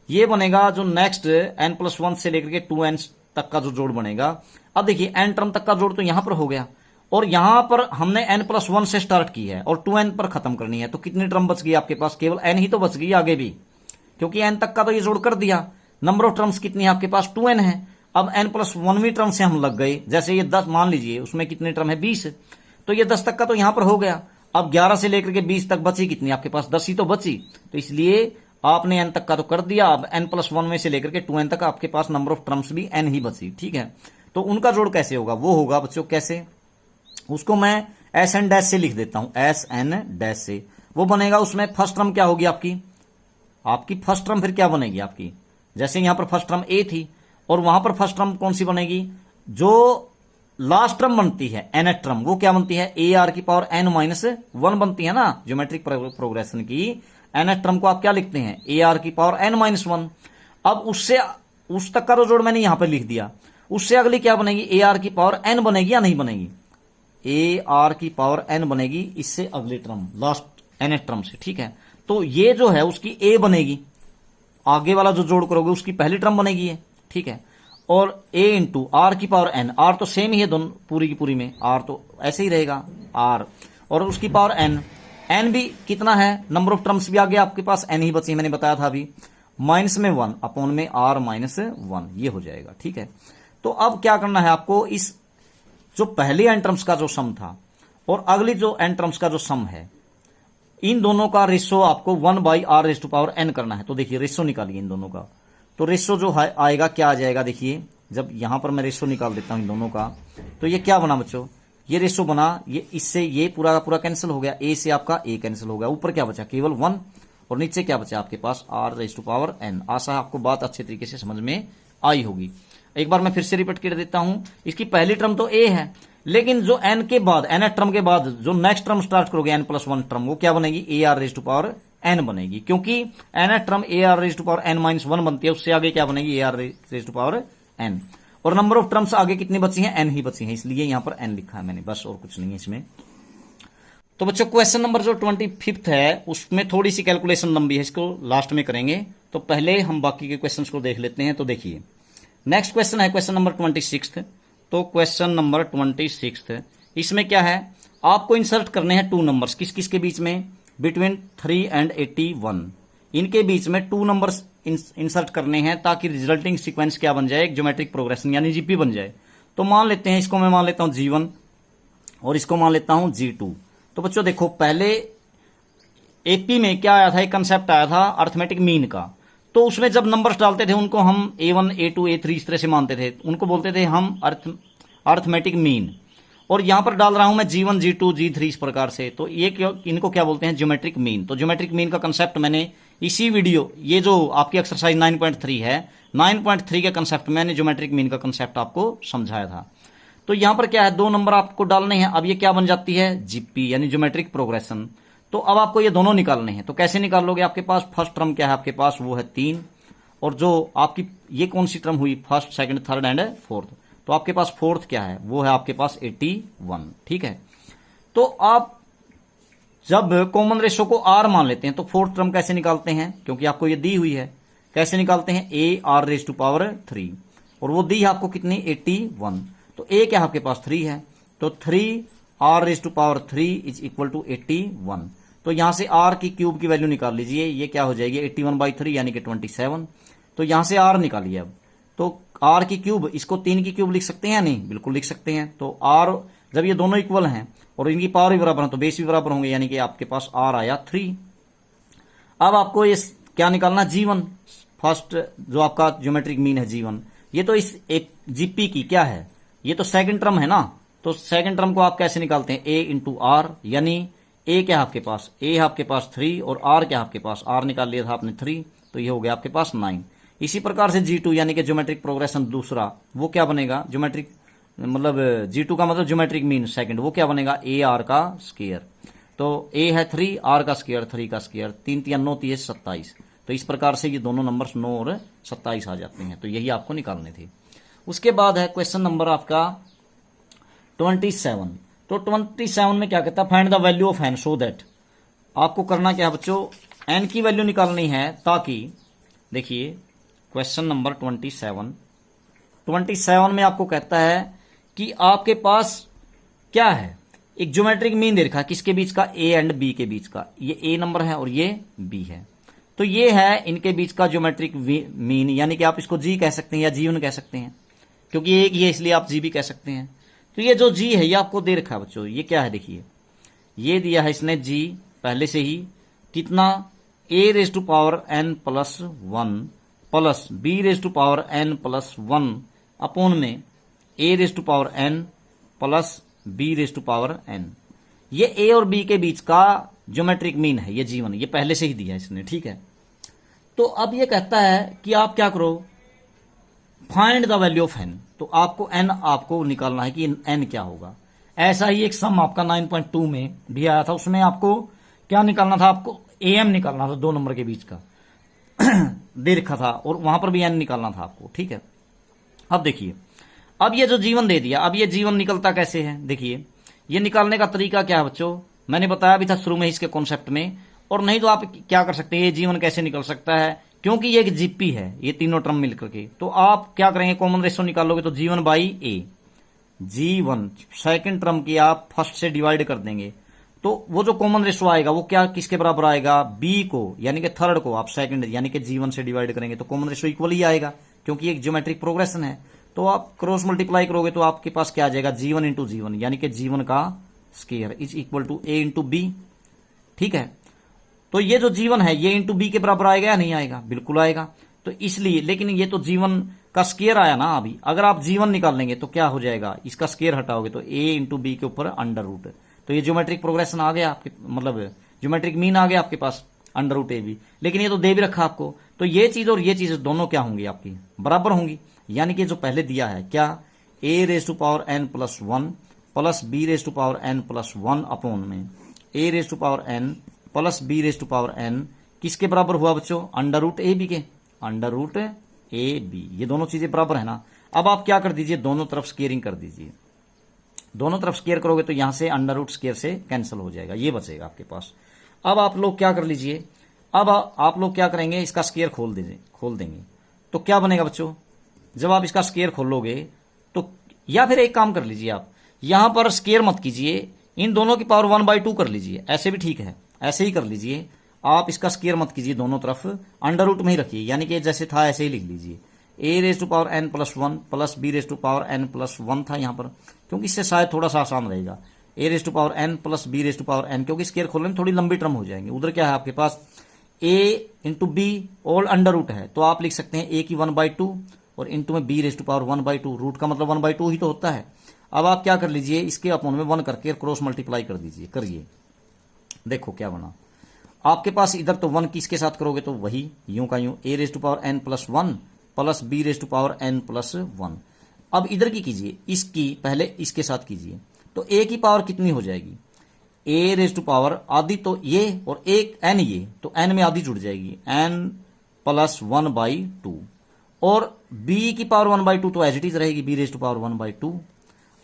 A: ये बनेगा जो नेक्स्ट एन प्लस 1 से लेकर के 2n तक का जो जोड़ बनेगा। अब देखिए एन टर्म तक का जोड़ तो यहां पर हो गया, और यहां पर हमने एन प्लस 1 से स्टार्ट की है और 2n पर खत्म करनी है, तो कितनी टर्म बच गई आपके पास, केवल n ही तो बच गई आगे भी, क्योंकि n तक का तो ये जोड़ कर दिया। नंबर ऑफ टर्म्स कितनी है आपके पास, 2n है। अब n प्लस 1वीं टर्म से हम लग गए, जैसे ये 10 मान लीजिए, उसमें कितनी टर्म है 20, तो ये 10 तक का तो यहां पर हो गया। अब 11 से लेकर के 20 तक बची कितनी आपके पास, 10 ही तो बची, तो इसलिए आपने n तक का तो कर दिया। अब n प्लस 1 में से लेकर के 2n तक आपके पास नंबर ऑफ टर्म्स भी n ही बची, ठीक है। तो उनका जोड़ कैसे होगा, वो होगा बच्चों कैसे, उसको मैं एस एन डैश से लिख देता हूं, एस एन डैश से। वो बनेगा, उसमें फर्स्ट टर्म क्या होगी आपकी फर्स्ट टर्म फिर क्या बनेगी आपकी, जैसे यहां पर फर्स्ट टर्म ए थी और वहां पर फर्स्ट टर्म कौन सी बनेगी, जो लास्ट टर्म बनती है nth टर्म, वो क्या बनती है, ए आर की पावर n माइनस 1 बनती है ना। ज्योमेट्रिक प्रोग्रेशन की nth टर्म को आप क्या लिखते हैं, ए आर की पावर n माइनस 1। अब उससे उस तक का जोड़ मैंने यहां पर लिख दिया, उससे अगली क्या बनेगी, ए आर की पावर n बनेगी या नहीं बनेगी, ए आर की पावर n बनेगी इससे अगली टर्म लास्ट nth टर्म से, ठीक है। तो ये जो है उसकी ए बनेगी, आगे वाला जो जोड़ करोगे उसकी पहली टर्म बनेगी है, ठीक है। और a इंटू आर की पावर n, आर तो सेम ही है दोनों पूरी की पूरी में, आर तो ऐसे ही रहेगा आर, और उसकी पावर n, n भी कितना है, नंबर ऑफ टर्म्स भी आ गया आपके पास, n ही बची मैंने बताया था अभी, माइनस में 1 अपॉन में r माइनस 1, ये हो जाएगा, ठीक है। तो अब क्या करना है आपको, इस जो पहली एन टर्म्स का जो सम था और अगली जो एन टर्म्स का जो सम है, इन दोनों का रेशो आपको 1/r⁴n करना है। तो देखिए रेशो निकालिए इन दोनों का। तो रेशो जो आएगा क्या आ जाएगा, देखिए जब यहां पर मैं रेशो निकाल देता हूं इन दोनों का, तो ये क्या बना बच्चों, ये रेशो बना, ये इससे ये पूरा का पूरा कैंसिल हो गया, ए से आपका ए कैंसिल हो गया, ऊपर क्या बचा केवल 1 और नीचे क्या बचा आपके पास r⁴n। आशा है आपको बात अच्छे तरीके से समझ में आई होगी। एक बार मैं फिर से रिपीट कर देता हूं, इसकी पहली टर्म तो a है, लेकिन जो n के बाद n टर्म के बाद जो नेक्स्ट टर्म स्टार्ट करोगे n+1 टर्म, वो क्या बनेगी ar⁴n बनेगी, क्योंकि n टर्म ar⁴n-1 बनती है, उससे आगे क्या बनेगी ar⁴n। और नंबर ऑफ टर्म्स आगे कितनी बची हैं, n ही बची हैं, इसलिए यहां पर n लिखा है मैंने, बस और कुछ नहीं है इसमें। तो बच्चों क्वेश्चन नंबर जो 25 है उसमें थोड़ी सी कैलकुलेशन लंबी है, इसको लास्ट में करेंगे। तो पहले हम बाकी के क्वेश्चंस को देख लेते हैं। तो देखिए नेक्स्ट क्वेश्चन है क्वेश्चन नंबर 26। तो क्वेश्चन नंबर 26 इसमें क्या है, आपको इंसर्ट करने हैं 2 नंबर्स, किस किस के बीच में, बिटवीन 3 and 81, इनके बीच में 2 नंबर्स इंसर्ट करने हैं ताकि रिजल्टिंग सीक्वेंस क्या बन जाए, एक ज्योमेट्रिक प्रोग्रेशन यानी जीपी बन जाए। तो मान लेते हैं, इसको मैं मान लेता हूं G1 और इसको मान लेता हूं G2। तो बच्चों देखो पहले एपी में क्या आया था, एक कंसेप्ट आया था अर्थमेटिक मीन का। तो उसमें जब नंबर्स डालते थे उनको हम A1 A2 A3 इस तरह से मानते थे, उनको बोलते थे हम अर्थमेटिक मीन। और यहां पर डाल रहा हूं मैं G1 G2 G3 इस प्रकार से, तो ये इनको क्या बोलते हैं, ज्योमेट्रिक मीन। तो ज्योमेट्रिक मीन का कंसेप्ट मैंने इसी वीडियो, ये जो आपकी एक्सरसाइज 9.3 है, 9.3 के कंसेप्ट मैंने ज्योमेट्रिक मीन का कंसेप्ट आपको समझाया था। तो यहां पर क्या है, 2 नंबर आपको डालने हैं। अब ये क्या बन जाती है, जीपी यानी ज्योमेट्रिक प्रोग्रेशन। तो अब आपको ये दोनों निकालने हैं। तो कैसे निकालोगे, आपके पास फर्स्ट टर्म क्या है, आपके पास वो है 3, और जो आपकी ये कौन सी टर्म हुई, first second third and fourth. तो आपके पास फोर्थ क्या है, वो है आपके पास 81। ठीक है, तो आप जब कॉमन रेशो को r मान लेते हैं तो फोर्थ टर्म कैसे निकालते हैं, क्योंकि आपको ये दी हुई है, कैसे निकालते हैं, ar⁴3, और वो दी है आपको कितनी, 81। तो a क्या है आपके पास 3 है, तो 3r⁴3 इज इक्वल टू 81। तो यहां से r की क्यूब की वैल्यू निकाल लीजिए, ये क्या हो जाएगी 81/3 यानी कि 27। तो यहां से r निकालिए। अब तो r की क्यूब, इसको 3 की क्यूब लिख सकते हैं या नहीं, बिल्कुल लिख सकते हैं। तो r जब ये दोनों इक्वल हैं और इनकी पावर भी बराबर है तो बेस भी बराबर होंगे, यानी कि आपके पास r आया 3। अब आपको ये क्या निकालना, G1, फर्स्ट जो आपका ज्योमेट्रिक मीन है G1। ये तो इस एक जीपी की क्या है, ये तो सेकंड टर्म है ना। तो सेकंड टर्म को आप कैसे निकालते हैं, a इंटू आर, यानी a क्या है आपके पास, a है आपके पास 3 और r क्या है आपके पास, r निकाल लिया था आपने 3, तो ये हो गया आपके पास 9। इसी प्रकार से G2 यानी कि ज्योमेट्रिक प्रोग्रेशन दूसरा, वो क्या बनेगा, ज्योमेट्रिक मतलब G2 का मतलब ज्योमेट्रिक मीन सेकंड, वो क्या बनेगा, AR का स्क्वायर। तो A है 3, R का स्क्वायर 3 का स्क्वायर, 3 3 9 3 27। तो इस प्रकार से ये दोनों नंबर्स 9 और 27 आ जाते हैं। तो यही आपको निकालने थे। उसके बाद है क्वेश्चन नंबर आपका 27। तो 27 में क्या कहता है, find the value of n so that, आपको करना क्या बच्चों, n की वैल्यू निकालनी है, ताकि देखिए क्वेश्चन नंबर 27 में आपको कहता है कि आपके पास क्या है, एक ज्योमेट्रिक मीन दे रखा है, किसके बीच का, a एंड b के बीच का। ये a नंबर है और ये b है। तो ये है इनके बीच का ज्योमेट्रिक मीन, यानी कि आप इसको g कह सकते हैं या g1 कह सकते हैं, क्योंकि एक ही है इसलिए आप g भी कह सकते हैं। तो ये जो g है ये आपको दे रखा है बच्चों, ये क्या है, देखिए ये दिया है इसने g पहले से ही, कितना, a⁴n+1 प्लस b⁴n+1 अपॉन में a⁴n प्लस b⁴n। ये a और b के बीच का ज्योमेट्रिक मीन है, ये G1, ये पहले से ही दिया है इसने। ठीक है, तो अब ये कहता है कि आप क्या करो, find the value of n। तो आपको n आपको निकालना है कि n क्या होगा। ऐसा ही एक सम आपका 9.2 में भी आया था, उसमें आपको क्या निकालना था, आपको am निकालना था, 2 नंबर के बीच का दे रखा था, और वहां पर भी n निकालना था आपको। ठीक है, अब देखिए, अब ये जो G1 दे दिया, अब ये G1 निकलता कैसे है, देखिए ये निकालने का तरीका क्या है बच्चों, मैंने बताया भी था शुरू में इसके कॉन्सेप्ट में। और नहीं तो आप क्या कर सकते हैं, ये G1 कैसे निकल सकता है, क्योंकि ये एक जीपी है, ये तीनों टर्म मिलकर के। तो आप क्या करेंगे, कॉमन रेशो निकालोगे तो G1/A, G1 सेकंड टर्म की आप फर्स्ट से डिवाइड कर देंगे, तो वो जो कॉमन रेशो आएगा वो क्या किसके बराबर आएगा, B को, यानी कि थर्ड को आप सेकंड यानी कि G1 से डिवाइड करेंगे तो कॉमन रेशो इक्वल ही आएगा, क्योंकि एक ज्योमेट्रिक प्रोग्रेशन है। तो आप क्रॉस मल्टीप्लाई करोगे तो आपके पास क्या आ जाएगा, G1 इंटू G1 यानी कि G1 का square is equal to A into b. ठीक है, तो ये जो G1 है ये इंटू बी के बराबर आएगा या नहीं आएगा, बिल्कुल आएगा। तो इसलिए, लेकिन ये तो G1 का स्केयर आया ना अभी, अगर आप G1 निकाल लेंगे तो क्या हो जाएगा, इसका स्केयर हटाओगे तो A इंटू बी के ऊपर अंडर रूट। तो ये ज्योमेट्रिक प्रोग्रेशन आ गया आपके, मतलब ज्योमेट्रिक मीन आ गया आपके पास अंडर रूट ए बी। लेकिन ये तो दे भी रखा आपको, तो ये चीज और ये चीज दोनों क्या होंगी आपकी, बराबर होंगी। यानी कि जो पहले दिया है क्या, a raise to power n plus 1 plus b raise to power n plus 1 upon में a raise to power n plus b raise to power n किसके बराबर हुआ बच्चों, अंडर रूट ए बी के, अंडर रूट ए बी। ये दोनों चीजें बराबर है ना। अब आप क्या कर दीजिए, दोनों तरफ स्केयरिंग कर दीजिए। दोनों तरफ स्केयर करोगे तो यहां से अंडर रूट स्केयर से कैंसिल हो जाएगा, ये बचेगा आपके पास। अब आप लोग क्या कर लीजिए, अब आप लोग क्या करेंगे, इसका स्केयर खोल देंगे तो क्या बनेगा बच्चों, जब आप इसका स्केयर खोलोगे तो, या फिर एक काम कर लीजिए, आप यहां पर स्केयर मत कीजिए, इन दोनों की पावर 1/2 कर लीजिए, ऐसे भी ठीक है, ऐसे ही कर लीजिए। आप इसका स्केयर मत कीजिए, दोनों तरफ अंडर रूट में ही रखिए, यानी कि जैसे था ऐसे ही लिख लीजिए। a raise to power n plus 1 plus b raise to power n plus 1 था यहां पर, क्योंकि इससे शायद थोड़ा सा आसान रहेगा। a raise to power n plus b raise to power n, क्योंकि स्केयर खोलने में थोड़ी लंबी टर्म हो जाएंगे। उधर क्या है आपके पास, a into B all under root है, तो आप लिख सकते हैं a की 1/2 और इंटू में b raise to power 1/2, root का मतलब 1/2 ही तो होता है। अब आप क्या कर लीजिए, इसके अपॉन में 1 करके क्रॉस मल्टीप्लाई कर दीजिए, करिए, देखो क्या बना आपके पास। इधर तो 1 किसके साथ करोगे तो वही यूं का यूं, a raise to power n plus 1 plus b raise to power n plus 1। अब इधर की कीजिए, इसकी पहले इसके साथ कीजिए, तो a की पावर कितनी हो जाएगी, a रेज टू पावर आधी तो ये और एक n, ये तो n में आधी जुड़ जाएगी, n प्लस 1/2 और b की पावर 1/2 तो एज इट इज रहेगी, b रेज टू पावर 1/2।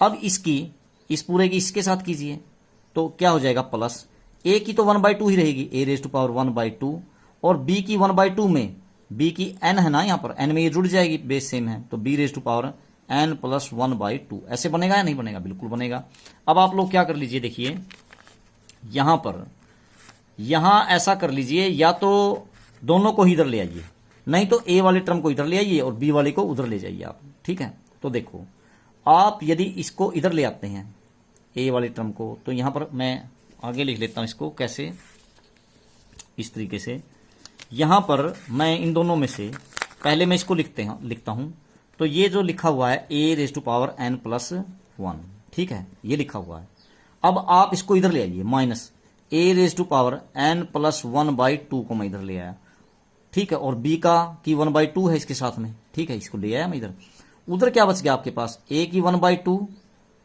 A: अब इसकी इस पूरे की इसके साथ कीजिए तो क्या हो जाएगा, प्लस a की तो 1/2 ही रहेगी, a रेज टू पावर 1/2 और b की 1/2 में, b की n है ना, यहां पर n में ये जुड़ जाएगी, बेस सेम है, तो b raise to power n plus 1/2। ऐसे बनेगा या नहीं बनेगा, बिल्कुल बनेगा। अब आप लोग क्या कर लीजिए, देखिए यहां पर, यहां ऐसा कर लीजिए, या तो दोनों को ही इधर ले आइए, नहीं तो a वाले टर्म को इधर ले आइए और b वाले को उधर ले जाइए आप। ठीक है, तो देखो आप यदि इसको इधर ले आते हैं a वाले टर्म को, तो यहां पर मैं आगे लिख लेता हूं इसको कैसे, इस तरीके से। यहां पर मैं इन दोनों में से पहले मैं इसको लिखता हूं, तो ये जो लिखा हुआ है a raise to power n plus 1, ठीक है, ये लिखा हुआ है। अब आप इसको इधर ले आइए, minus a raise to power n plus 1/2 को मैं इधर ले आया, ठीक है, और b का की 1/2 है इसके साथ में, ठीक है, इसको ले आया मैं इधर। उधर क्या बच गया आपके पास, a की 1/2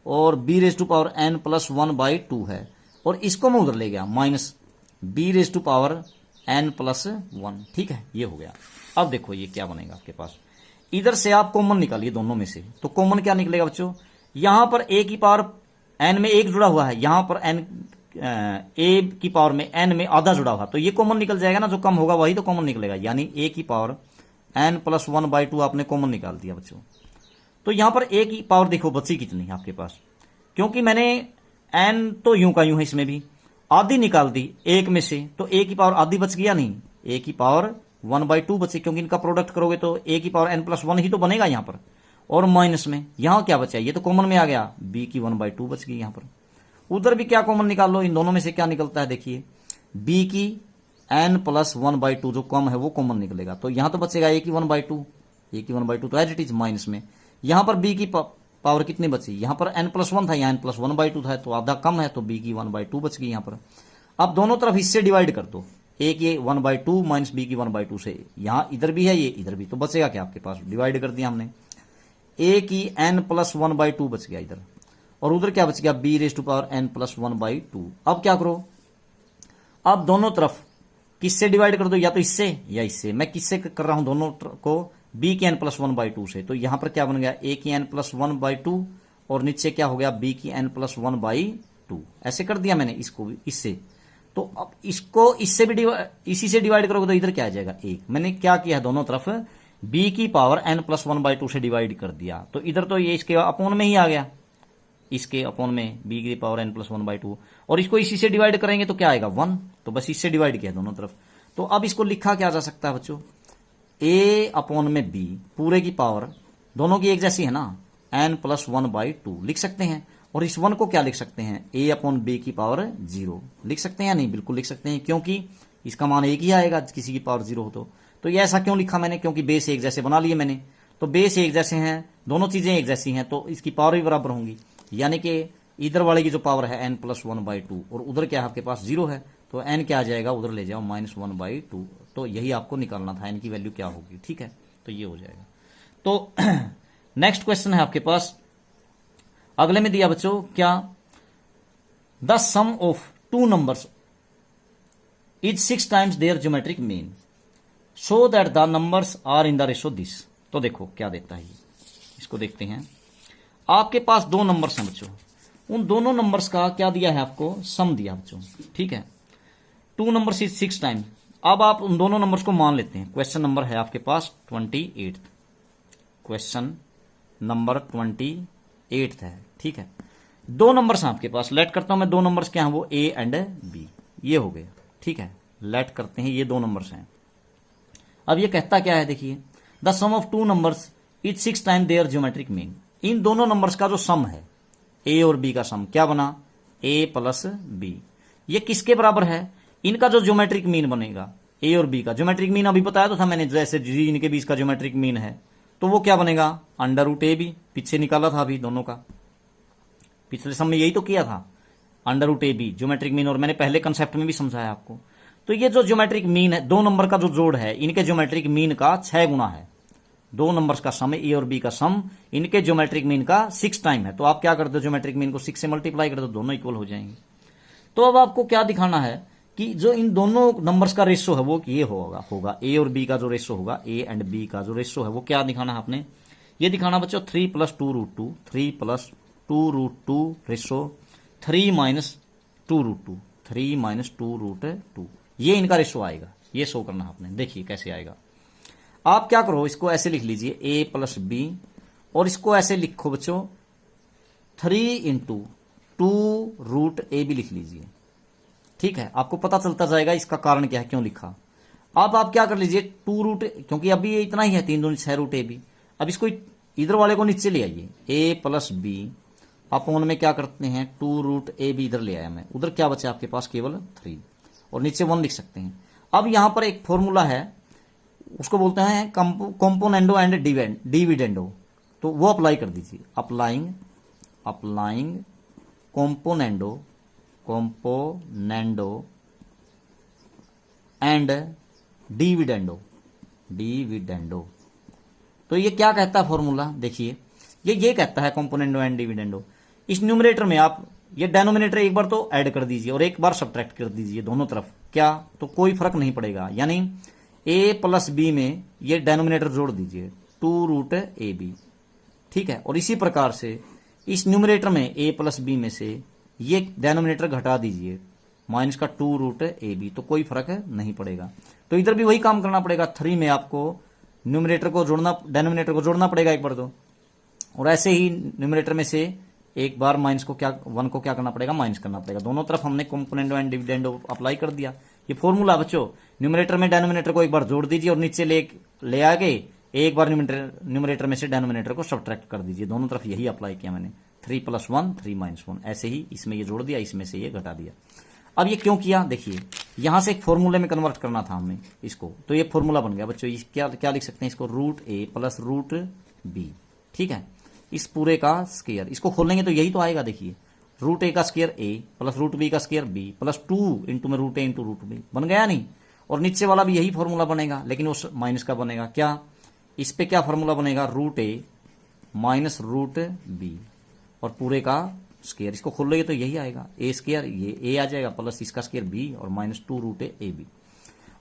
A: और b raise to power n plus 1/2 है, और इसको मैं उधर ले गया, minus b raise to power n plus 1। ठीक है, ये हो गया। अब देखो ये क्या बनेगा आपके पास, इधर से आप कॉमन निकालिए दोनों में से, तो कॉमन क्या निकलेगा बच्चों, यहां पर a की पावर n में 1 जुड़ा हुआ है, यहां पर a की पावर में n में आधा जुड़ा हुआ, तो ये कॉमन निकल जाएगा ना, जो कम होगा वही तो कॉमन निकलेगा, यानी a की पावर n प्लस 1/2 आपने कॉमन निकाल दिया बच्चों। तो यहां पर a की पावर देखो बची कितनी आपके पास, क्योंकि मैंने n तो यूं का यूं है, इसमें भी आधी निकाल दी एक में से, तो a की पावर आधी बच गया नहीं, a की पावर 1/2 बची, क्योंकि इनका प्रोडक्ट करोगे तो a की पावर n प्लस 1 ही तो बनेगा यहां पर, और माइनस में यहां क्या बचा, ये तो कॉमन में आ गया, b की 1/2 बच गई यहां पर। उधर भी क्या कॉमन निकाल लो, इन दोनों में से क्या निकलता है देखिए, b की n प्लस 1/2 जो कम है वो कॉमन निकलेगा, तो यहां तो बचेगा a की 1/2, a की 1/2 तो एज इट इज माइनस में, यहां पर b की पावर कितनी बची, यहां पर n प्लस 1 था, यहां n प्लस 1/2 था, तो आधा कम है, तो b की 1/2 बच गई यहां पर। अब दोनों तरफ इससे डिवाइड कर दो, a की 1/2 माइनस b की 1/2 से, यहां इधर भी है ये इधर भी, तो बचेगा क्या आपके पास, डिवाइड कर दिया हमने, a की n प्लस 1/2 बच गया इधर, और उधर क्या बच गया, b raise to power n plus 1/2। अब क्या करो, अब दोनों तरफ किससे डिवाइड कर दो, या तो इससे या इससे, मैं किससे कर रहा हूं दोनों को, b की n प्लस 1/2 से, तो यहां पर क्या बन गया, a की n प्लस 1/2 और नीचे क्या हो गया, b की n प्लस 1/2, ऐसे कर दिया मैंने इसको भी इससे। तो अब इसको इससे भी इसी से डिवाइड करोगे तो इधर क्या आ जाएगा, 1। मैंने क्या किया, दोनों तरफ b की पावर n प्लस 1/2 से डिवाइड कर दिया, तो इधर तो ये इसके अपोन में ही आ गया, इसके अपोन में b की पावर n प्लस 1/2, और इसको इसी से डिवाइड करेंगे तो क्या आएगा, 1, तो बस इससे डिवाइड किया दोनों तरफ। तो अब इसको लिखा क्या जा सकता है बच्चों, a अपोन में b पूरे की पावर दोनों की एक जैसी है ना, n+1/2 लिख सकते हैं। और इस 1 को क्या लिख सकते हैं, a/b की पावर 0 लिख सकते हैं या नहीं, बिल्कुल लिख सकते हैं, क्योंकि इसका मान एक ही आएगा किसी की पावर 0 हो तो ये ऐसा क्यों लिखा मैंने, क्योंकि बेस एक जैसे बना लिए मैंने, तो बेस एक जैसे हैं, दोनों चीजें एक जैसी हैं, तो इसकी पावर भी बराबर होंगी, यानी कि इधर वाले की जो पावर है n+1/2 और उधर क्या है आपके पास 0 है, तो n क्या आ जाएगा, उधर ले जाओ -1/2, तो यही आपको निकालना था, n की वैल्यू क्या होगी। ठीक है, तो ये हो जाएगा। तो नेक्स्ट क्वेश्चन है आपके पास, अगले में दिया बच्चों क्या, the sum of two numbers is 6 times their geometric mean so that the numbers are in the ratio this. तो देखो क्या देता है ये, इसको देखते हैं। आपके पास दो नंबर्स हैं बच्चों, उन दोनों नंबर्स का क्या दिया है आपको, सम दिया बच्चों। ठीक है, टू नंबर्स इज 6 टाइम्स। अब आप उन दोनों नंबर्स को मान लेते हैं। क्वेश्चन नंबर है आपके पास 28, क्वेश्चन नंबर 28 है। ठीक है, दो नंबर्स हैं आपके पास, लेट करता हूं मैं, दो नंबर्स क्या हैं वो ए एंड बी, ये हो गए। ठीक है, लेट करते हैं, ये दो नंबर्स हैं। अब ये कहता क्या है, देखिए, the sum of two numbers is 6 time their geometric mean. इन दोनों नंबर्स का जो सम है, ए और बी का सम क्या बना, a+b। ये किसके बराबर है, इनका जो ज्योमेट्रिक मीन बनेगा, ए और बी का ज्योमेट्रिक मीन अभी बताया तो था मैंने, जैसे जी इनके बीच का ज्योमेट्रिक मीन है, तो वो क्या बनेगा, √ab, पीछे निकाला था अभी दोनों का, पिछले सम में यही तो किया था, √ab ज्योमेट्रिक मीन, और मैंने पहले कंसेप्ट में भी समझाया आपको। तो ये जो ज्योमेट्रिक मीन है, दो नंबर का जो जोड़ है, इनके ज्योमेट्रिक मीन का 6 गुना है। दो नंबर्स का सम, ए और बी का सम, इनके ज्योमेट्रिक मीन का 6 टाइम है। तो आप क्या कर दो, ज्योमेट्रिक मीन को 6 से मल्टीप्लाई कर दो, दोनों इक्वल हो जाएंगे। तो अब आपको क्या दिखाना है कि जो इन दोनों नंबर्स का रेशो है वो ये होगा ए और बी का जो रेशो होगा, ए एंड बी का जो रेशो है वो क्या दिखाना है आपने, ये दिखाना बच्चों 3 + 2√2, 3 + 2√2 रेशो 3 - 2√2, 3 - 2√2, ये इनका रेशो आएगा, ये शो करना है आपने। देखिए कैसे आएगा, आप क्या करो, इसको ऐसे लिख लीजिए a+b, और इसको ऐसे लिखो बच्चों 3 × 2√ab लिख लीजिए। ठीक है, आपको पता चलता जाएगा इसका कारण क्या है, क्यों लिखा। अब आप क्या कर लीजिए 2 क्योंकि अभी ये इतना ही है, 3 दूनी 6√ab। अब इसको इधर वाले को नीचे ले आइए, a+b अपॉन में क्या करते हैं 2√ab इधर ले आया मैं, उधर क्या बचा आपके पास, केवल 3, और नीचे 1 लिख सकते हैं। अब यहां पर एक फॉर्मूला है, उसको बोलते हैं कंपोनेंडो एंड डिविडेंडो, तो वो अप्लाई कर दीजिए। Applying componendo and dividendo. तो ये क्या कहता है फॉर्मूला, देखिए ये कहता है कंपोनेंडो एंड डिविडेंडो। इस न्यूमरेटर में आप ये डेनोमिनेटर एक बार तो ऐड कर दीजिए और एक बार सब्ट्रैक्ट कर दीजिए दोनों तरफ, क्या, तो कोई फर्क नहीं पड़ेगा, यानी a+b में ये डेनोमिनेटर जोड़ दीजिए 2√ab। ठीक है, और इसी प्रकार से इस न्यूमरेटर में a+b में से ये डेनोमिनेटर घटा दीजिए -2√ab, तो कोई फर्क नहीं पड़ेगा। तो इधर भी वही काम करना पड़ेगा, 3 में आपको न्यूमरेटर को जोड़ना, डेनोमिनेटर को जोड़ना पड़ेगा एक बार तो, और ऐसे ही न्यूमरेटर में से एक बार -1 को क्या करना पड़ेगा, माइनस करना पड़ेगा। दोनों तरफ हमने कंपोनेंडो एंड डिविडेंडो अप्लाई कर दिया। ये फॉर्मूला बच्चों, न्यूमरेटर में डेनोमिनेटर को एक बार जोड़ दीजिए और नीचे ले आके एक बार न्यूमरेटर में से डेनोमिनेटर को सब्ट्रैक्ट कर दीजिए। दोनों तरफ यही अप्लाई किया मैंने, 3 + 1 3 - 1, ऐसे ही इसमें ये जोड़ दिया, इसमें से ये घटा दिया। अब ये क्यों किया, देखिए यहां से एक फॉर्मूले में कन्वर्ट करना था हमें इसको, तो ये फॉर्मूला बन गया बच्चों। क्या लिख सकते हैं इसको, √a + √b। ठीक है, इस पूरे का स्क्वायर, इसको खोलेंगे तो यही तो आएगा, देखिए √a का स्क्वायर a + √b का स्क्वायर b + 2 × में √a × √b बन गया नहीं। और नीचे वाला भी यही फॉर्मूला बनेगा, लेकिन उस माइनस का बनेगा क्या, इस पे क्या फॉर्मूला बनेगा, √a - √b और पूरे का स्क्वायर, इसको खोल लेंगे तो यही आएगा, a², ये a आ जाएगा प्लस इसका स्क्वायर b और -2√ab।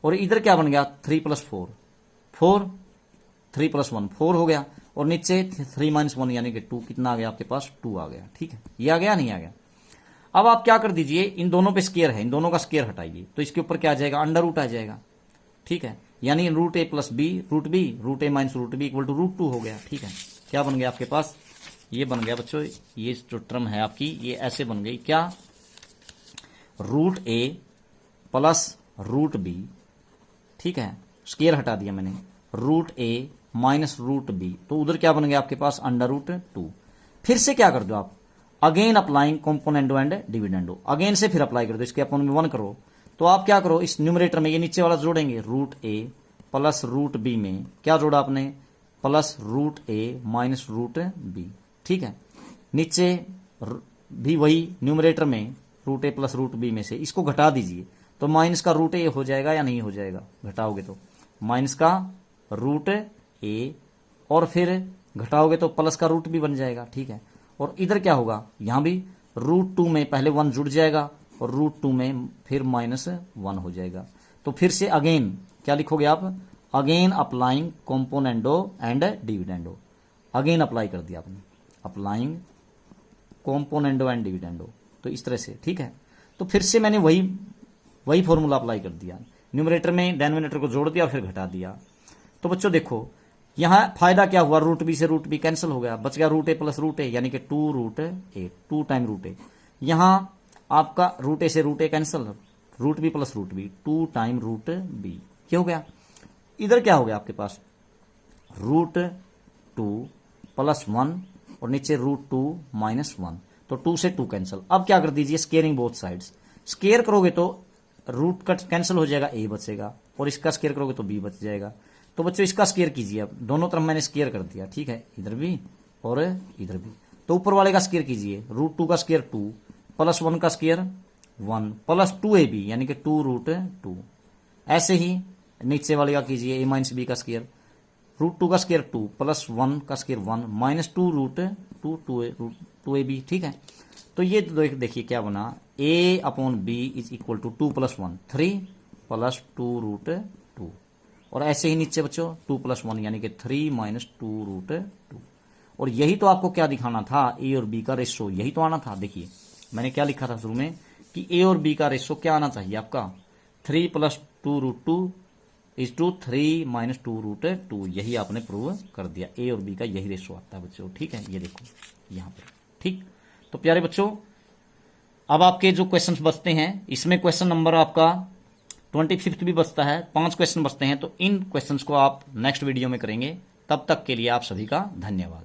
A: और इधर क्या बन गया, 3 + 4 4, 3 + 1 4 हो गया, और नीचे 3 - 1 यानी कि 2, कितना आ गया आपके पास, 2 आ गया। ठीक है, ये आ गया नहीं आ गया। अब आप क्या कर दीजिए, इन दोनों पे स्क्वायर है, इन दोनों का स्क्वायर हटाइए, तो इसके ऊपर क्या आ जाएगा, अंडर आ जाएगा। ठीक है, यानी √a + b √b √a - √b = √2 हो गया। ठीक है, क्या बन गया आपके पास, ये बन गया बच्चों, ये जो टर्म है आपकी ये ऐसे बन गई, क्या, √a + √b। ठीक है, स्क्वायर हटा दिया मैंने, √a माइनस रूट बी, तो उधर क्या बन गया आपके पास अंडर रूट 2। फिर से क्या कर दो आप, again applying componendo and dividendo, again से फिर अप्लाई कर दो, इसके अपन में 1 करो। तो आप क्या करो, इस न्यूमरेटर में ये नीचे वाला जोड़ेंगे, root A plus root B में क्या जोड़ा आपने, प्लस रूट ए माइनस रूट बी, ठीक है। नीचे भी वही न्यूमरेटर में root A plus root B में से इसको घटा दीजिए, तो माइनस का रूट ए हो जाएगा या नहीं हो जाएगा, घटाओगे तो माइनस का रूट ए और फिर घटाओगे तो प्लस का रूट भी बन जाएगा, ठीक है। और इधर क्या होगा, यहां भी रूट 2 में पहले 1 जुड़ जाएगा और रूट 2 में फिर -1 हो जाएगा। तो फिर से अगेन क्या लिखोगे आप, again applying componendo and dividendo, again apply कर दिया आपने, अप्लाइंग कॉम्पोनेंडो एंड डिविडेंडो, तो इस तरह से, ठीक है। तो फिर से मैंने वही फॉर्मूला अप्लाई कर दिया, न्यूमरेटर में डिनोमिनेटर को जोड़ दिया और फिर घटा दिया। तो बच्चों देखो यहां फायदा क्या हुआ, रूट बी से रूट बी कैंसिल हो गया, बच गया root A plus root A, यानी कि 2 root A, 2 time root A. यहां आपका रूट ए से root A cancel, root B plus root B, 2 time root B, क्या हो गया। इधर क्या हो गया आपके पास, रूट 2 प्लस 1 और नीचे रूट 2 माइनस 1, तो 2 से 2 कैंसिल। अब क्या कर दीजिए, स्केयरिंग बोथ साइड्स, स्केयर करोगे तो रूट कट कैंसिल हो जाएगा, ए बचेगा, और इसका स्केयर करोगे तो बी बच जाएगा। तो बच्चों इसका स्केयर कीजिए, अब दोनों तरफ मैंने स्केयर कर दिया, ठीक है, इधर भी और इधर भी। तो ऊपर वाले का स्केयर कीजिए, रूट 2 का स्केयर 2 प्लस 1 का स्केयर 1 प्लस 2ab यानी कि 2 रूट 2। ऐसे ही नीचे वाले का कीजिए, a माइनस बी का स्केयर, रूट 2 का स्केयर 2 प्लस 1 का स्केयर 1 माइनस 2 रूट 2ab, ठीक है। तो ये देखिए क्या बना, a upon b is equal to 2 plus 1 3 plus 2 root 2, और ऐसे ही नीचे बच्चों 2 प्लस 1 यानी कि 3 माइनस 2 रूट 2। और यही तो आपको क्या दिखाना था, ए और बी का रेशो यही तो आना था। देखिए मैंने क्या लिखा था शुरू में कि ए और बी का रेशो क्या आना चाहिए आपका, 3 plus 2 root 2 is to 3 minus 2 root 2, यही आपने प्रूव कर दिया, ए और बी का यही रेशो आता है बच्चों, ठीक है। ये देखो यहाँ पे, ठीक। तो प्यारे बच्चों अब आपके जो क्वेश्चंस बचते हैं, इसमें क्वेश्चन नंबर आपका 25 भी बचता है, 5 क्वेश्चन बचते हैं, तो इन क्वेश्चंस को आप नेक्स्ट वीडियो में करेंगे। तब तक के लिए आप सभी का धन्यवाद।